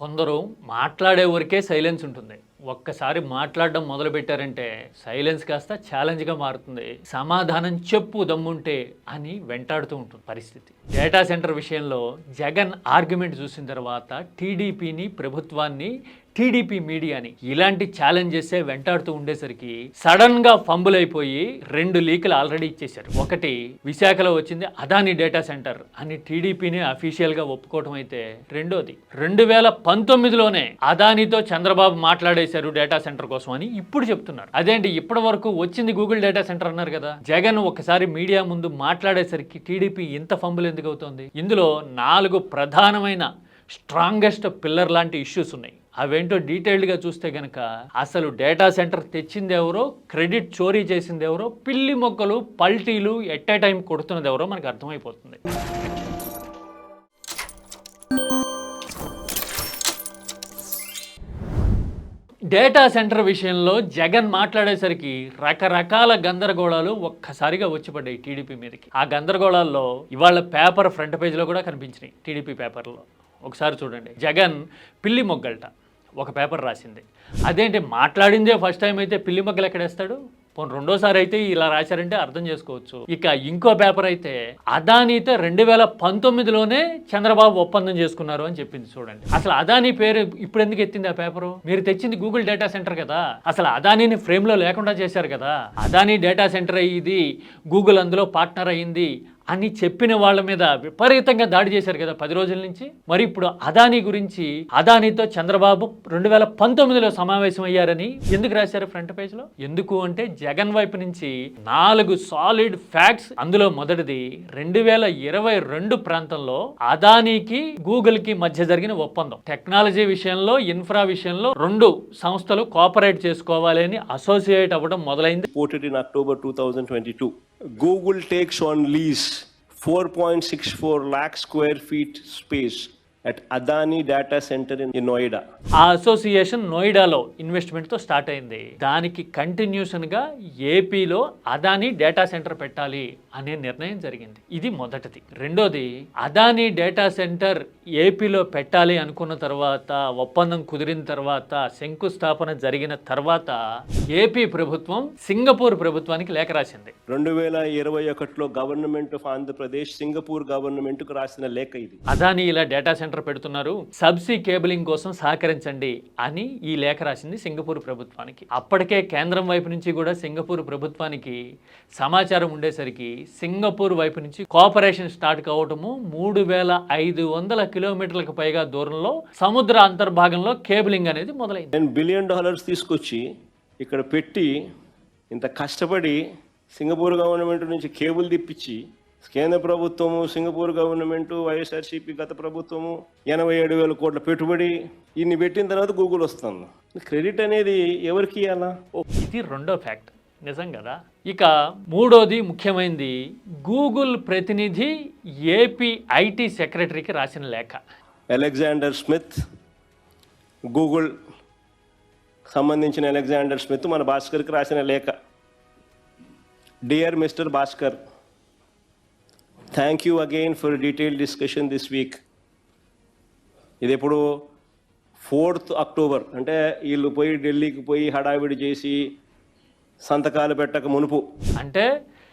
కొందరు మాట్లాడే వరకే సైలెన్స్ ఉంటుంది. ఒక్కసారి మాట్లాడడం మొదలుపెట్టారంటే సైలెన్స్ కాస్త ఛాలెంజ్గా మారుతుంది. సమాధానం చెప్పు దమ్ముంటే అని వెంటాడుతూ ఉంటుంది పరిస్థితి. డేటా సెంటర్ విషయంలో జగన్ ఆర్గ్యుమెంట్ చూసిన తర్వాత టీడీపీని, ప్రభుత్వాన్ని, టీడీపీ మీడియాని ఇలాంటి ఛాలెంజెస్ వెంటాడుతూ ఉండేసరికి సడన్ గా ఫంబుల్ అయిపోయి 2 లీకులు ఆల్రెడీ ఇచ్చేశారు. ఒకటి విశాఖలో వచ్చింది అదాని డేటా సెంటర్ అని టీడీపీని అఫీషియల్ గా ఒప్పుకోవడం అయితే, రెండోది 2019లోనే అదానితో చంద్రబాబు మాట్లాడేశారు డేటా సెంటర్ కోసం అని ఇప్పుడు చెప్తున్నారు. అదేంటి ఇప్పటి వరకు వచ్చింది గూగుల్ డేటా సెంటర్ అన్నారు కదా. జగన్ ఒకసారి మీడియా ముందు మాట్లాడేసరికి టీడీపీ ఇంత ఫంబుల్ ఎందుకు అవుతుంది? ఇందులో 4 ప్రధానమైన స్ట్రాంగెస్ట్ పిల్లర్ లాంటి ఇష్యూస్ ఉన్నాయి. అవేంటో డీటెయిల్డ్గా చూస్తే కనుక అసలు డేటా సెంటర్ తెచ్చింది ఎవరో, క్రెడిట్ చోరీ చేసింది ఎవరో, పిల్లి మొక్కలు పల్టీలు ఎట్ ఏ టైం కొడుతున్నది ఎవరో మనకు అర్థమైపోతుంది. డేటా సెంటర్ విషయంలో జగన్ మాట్లాడేసరికి రకరకాల గందరగోళాలు ఒక్కసారిగా వచ్చిపడ్డాయి టీడీపీ మీదకి. ఆ గందరగోళాల్లో ఇవాళ పేపర్ ఫ్రంట్ పేజ్లో కూడా కనిపించినాయి. టీడీపీ పేపర్లో ఒకసారి చూడండి. జగన్ పిల్లి మొగ్గల్ట ఒక పేపర్ రాసింది. అదేంటి మాట్లాడిందే ఫస్ట్ టైం అయితే పిల్లి మొగ్గలు ఎక్కడేస్తాడు? పోనీ రెండోసారి అయితే ఇలా రాశారంటే అర్థం చేసుకోవచ్చు. ఇక ఇంకో పేపర్ అయితే అదానీతో 2019లోనే చంద్రబాబు ఒప్పందం చేసుకున్నారు అని చెప్పింది. చూడండి, అసలు అదానీ పేరు ఇప్పుడు ఎందుకు ఎత్తింది ఆ పేపరు? మీరు తెచ్చింది గూగుల్ డేటా సెంటర్ కదా, అసలు అదానీని ఫ్రేమ్లో లేకుండా చేశారు కదా. అదానీ డేటా సెంటర్ అయ్యింది, గూగుల్ అందులో పార్ట్నర్ అయ్యింది అని చెప్పిన వాళ్ళ మీద విపరీతంగా దాడి చేశారు కదా 10 రోజుల నుంచి. మరి ఇప్పుడు అదానీ గురించి, అదానీతో చంద్రబాబు 2019లో సమావేశం అయ్యారని ఎందుకు రాశారు ఫ్రంట్ పేజ్లో? ఎందుకు అంటే జగన్ వైపు నుంచి 4 సాలిడ్ ఫ్యాక్ట్స్. అందులో మొదటిది 2022 ప్రాంతంలో అదానీకి గూగుల్కి మధ్య జరిగిన ఒప్పందం. టెక్నాలజీ విషయంలో, ఇన్ఫ్రా విషయంలో 2 సంస్థలు కోఆపరేట్ చేసుకోవాలి అని అసోసియేట్ అవ్వడం మొదలైంది. In October 2022, Google takes on lease 4.64 lakh square feet space at Adani data center in Noida. ఆ అసోసియేషన్ నోయిడాలో ఇన్వెస్ట్మెంట్తో స్టార్ట్ అయింది. దానికి కంటిన్యూషన్గా ఏపీలో అదానీ డేటా సెంటర్ పెట్టాలి అనే నిర్ణయం జరిగింది. ఇది మొదటిది. రెండోది, అదానీ డేటా సెంటర్ ఏపీలో పెట్టాలి అనుకున్న తర్వాత, ఒప్పందం కుదిరిన తర్వాత, శంకుస్థాపన జరిగిన తర్వాత ఏపీ ప్రభుత్వం సింగపూర్ ప్రభుత్వానికి లేఖ రాసింది. 2021లో గవర్నమెంట్ ఆఫ్ ఆంధ్రప్రదేశ్ సింగపూర్ గవర్నమెంట్కు రాసిన లేఖ ఇది. అదానీ ఇలా డేటా సెంటర్ పెడుతున్నారు, సబ్సీ కేబులింగ్ కోసం సహకరించండి అని ఈ లేఖ రాసింది సింగపూర్ ప్రభుత్వానికి. అప్పటికే కేంద్రం వైపు నుంచి కూడా సింగపూర్ ప్రభుత్వానికి సమాచారం ఉండేసరికి సింగపూర్ వైపు నుంచి కోఆపరేషన్ స్టార్ట్ కావటము, 3500 కిలోమీటర్లకు పైగా దూరంలో సముద్ర అంతర్భాగంలో కేబులింగ్ అనేది మొదలైంది. $10 బిలియన్ తీసుకొచ్చి ఇక్కడ పెట్టి, ఇంత కష్టపడి సింగపూర్ గవర్నమెంట్ నుంచి కేబుల్ తిప్పించి, కేంద్ర ప్రభుత్వము, సింగపూర్ గవర్నమెంటు, వైఎస్ఆర్సీపీ గత ప్రభుత్వము 87,000 కోట్ల పెట్టుబడి ఇన్ని పెట్టిన తర్వాత గూగుల్ వస్తుంది. క్రెడిట్ అనేది ఎవరికి ఇవ్వాలా? ఇది రెండో ఫ్యాక్ట్. నిజం కదా. ఇక మూడోది ముఖ్యమైనది, గూగుల్ ప్రతినిధి ఏపీ ఐటీ సెక్రటరీకి రాసిన లేఖ. అలెగ్జాండర్ స్మిత్, గూగుల్ సంబంధించిన అలెగ్జాండర్ స్మిత్ మన భాస్కర్కి రాసిన లేఖ. Dear mister Bhaskar, thank you again for detail discussion this week. ఇది ఎప్పుడు 4th అక్టోబర్, అంటే వీళ్ళు పోయి ఢిల్లీకి పోయి హడావిడి చేసి సంతకాలు పెట్టక మునుపు. అంటే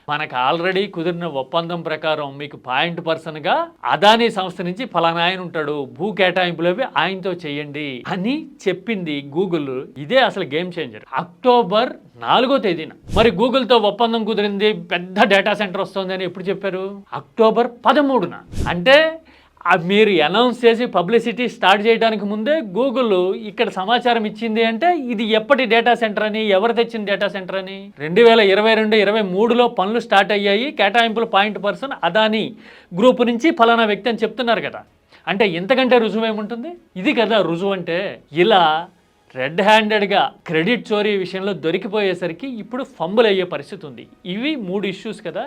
మనకు ఆల్రెడీ కుదిరిన ఒప్పందం ప్రకారం మీకు పాయింట్ పర్సన్గా అదానీ సంస్థ నుంచి ఫలానా ఆయన ఉంటాడు, భూ కేటాయింపులవి ఆయనతో చేయండి అని చెప్పింది గూగుల్. ఇదే అసలు గేమ్ చేంజర్. అక్టోబర్ 4వ తేదీన మరి గూగుల్తో ఒప్పందం కుదిరింది, పెద్ద డేటా సెంటర్ వస్తుంది అని ఎప్పుడు చెప్పారు? అక్టోబర్ 13న. అంటే మీరు అనౌన్స్ చేసి పబ్లిసిటీ స్టార్ట్ చేయడానికి ముందే గూగుల్ ఇక్కడ సమాచారం ఇచ్చింది. అంటే ఇది ఎప్పటి డేటా సెంటర్ అని, ఎవరు తెచ్చిన డేటా సెంటర్ అని? 2022-23లో పనులు స్టార్ట్ అయ్యాయి, కేటాయింపులు పాయింట్ పర్సన్ అదానీ గ్రూప్ నుంచి ఫలానా వ్యక్తి అని చెప్తున్నారు కదా. అంటే ఇంతకంటే రుజువు ఏముంటుంది? ఇది కదా రుజువు అంటే. ఇలా రెడ్ హ్యాండెడ్గా క్రెడిట్ చోరీ విషయంలో దొరికిపోయేసరికి ఇప్పుడు ఫంబుల్ అయ్యే పరిస్థితి ఉంది. ఇవి 3 ఇష్యూస్ కదా.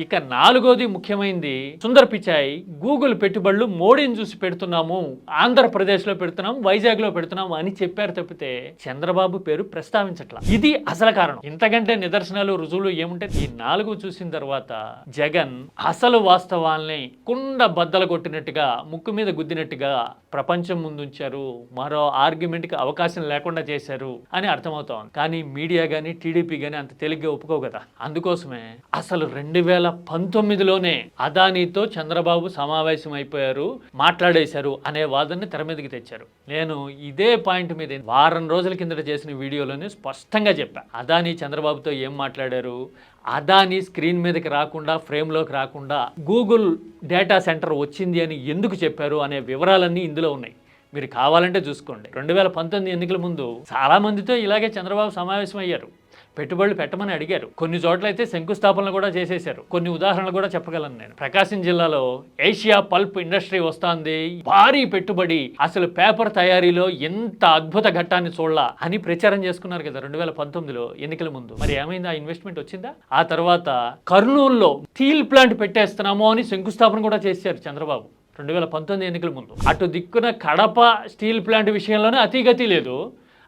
ఇక 4వది ముఖ్యమైనది సుందర్ పిచాయ్ గూగుల్ పెట్టుబడులు మోడీని చూసి పెడుతున్నాము, ఆంధ్రప్రదేశ్లో పెడుతున్నాము, వైజాగ్లో పెడుతున్నాము అని చెప్పారు తప్పితే చంద్రబాబు పేరు ప్రస్తావించట్లా. ఇది అసలు కారణం. ఇంతకంటే నిదర్శనాలు రుజువులు ఏముంటే ఈ 4 చూసిన తర్వాత జగన్ అసలు వాస్తవాల్ని కుండ బద్దలు కొట్టినట్టుగా ముక్కు మీద గుద్దినట్టుగా ప్రపంచం ముందుంచారు, మరో ఆర్గ్యుమెంట్కి అవకాశం లేకుండా చేశారు అని అర్థమవుతోంది. కానీ మీడియా కానీ టీడీపీ కానీ అంత తేలిగ్గా ఒప్పుకోవు కదా. అందుకోసమే అసలు 2019లోనే అదానీతో చంద్రబాబు సమావేశం అయిపోయారు, మాట్లాడేశారు అనే వాదనని తెర మీదకి తెచ్చారు. నేను ఇదే పాయింట్ మీద వారం రోజుల కిందట చేసిన వీడియోలోనే స్పష్టంగా చెప్పా. అదానీ చంద్రబాబుతో ఏం మాట్లాడారు, అదానీ స్క్రీన్ మీదకి రాకుండా ఫ్రేమ్లోకి రాకుండా గూగుల్ డేటా సెంటర్ వచ్చింది అని ఎందుకు చెప్పారు అనే వివరాలన్నీ ఇందులో ఉన్నాయి. మీరు కావాలంటే చూసుకోండి. 2019 ఎన్నికల ముందు చాలా మందితో ఇలాగే చంద్రబాబు సమావేశం అయ్యారు, పెట్టుబడులు పెట్టమని అడిగారు. కొన్ని చోట్ల అయితే శంకుస్థాపనలు కూడా చేసేశారు. కొన్ని ఉదాహరణలు కూడా చెప్పగలను నేను. ప్రకాశం జిల్లాలో ఏషియా పల్ప్ ఇండస్ట్రీ వస్తుంది, భారీ పెట్టుబడి, అసలు పేపర్ తయారీలో ఎంత అద్భుత ఘట్టాన్ని చూడాల అని ప్రచారం చేసుకున్నారు కదా 2019లో ఎన్నికల ముందు. మరి ఏమైంది? ఆ ఇన్వెస్ట్మెంట్ వచ్చిందా? ఆ తర్వాత కర్నూలులో స్టీల్ ప్లాంట్ పెట్టేస్తున్నాము అని శంకుస్థాపన కూడా చేశారు చంద్రబాబు 2019 ఎన్నికల ముందు. అటు దిక్కున కడప స్టీల్ ప్లాంట్ విషయంలోనే అతిగతి లేదు,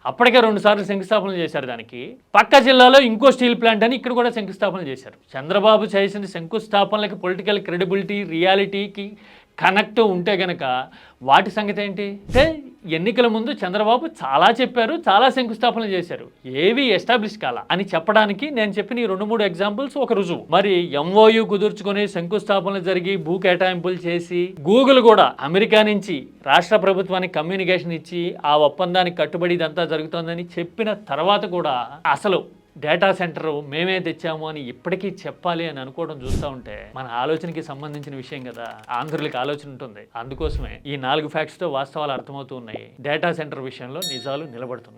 అప్పటికే 2 సార్లు శంకుస్థాపనలు చేశారు. దానికి పక్క జిల్లాలో ఇంకో స్టీల్ ప్లాంట్ అని ఇక్కడ కూడా శంకుస్థాపనలు చేశారు. చంద్రబాబు చేసిన శంకుస్థాపనలకి పొలిటికల్ క్రెడిబిలిటీ, రియాలిటీకి కనెక్ట్ ఉంటే గనక వాటి సంగతి ఏంటి అంటే ఎన్నికల ముందు చంద్రబాబు చాలా చెప్పారు, చాలా శంకుస్థాపనలు చేశారు, ఏవి ఎస్టాబ్లిష్ కాలా అని చెప్పడానికి నేను చెప్పిన ఈ 2-3 ఎగ్జాంపుల్స్ ఒక రుజువు. మరి ఎంఓయూ కుదుర్చుకొని శంకుస్థాపనలు జరిగి భూ కేటాయింపులు చేసి గూగుల్ కూడా అమెరికా నుంచి రాష్ట్ర ప్రభుత్వానికి కమ్యూనికేషన్ ఇచ్చి ఆ ఒప్పందానికి కట్టుబడి ఇదంతా జరుగుతోందని చెప్పిన తర్వాత కూడా అసలు డేటా సెంటర్ మేమే తెచ్చాము అని ఇప్పటికీ చెప్పాలి అని అనుకోవడం చూస్తూ ఉంటే మన ఆలోచనకి సంబంధించిన విషయం కదా. ఆంధ్రులకి ఆలోచన ఉంటుంది. అందుకోసమే ఈ 4 ఫ్యాక్ట్స్తో వాస్తవాలు అర్థమవుతూ ఉన్నాయి. డేటా సెంటర్ విషయంలో నిజాలు నిలబడుతున్నాయి.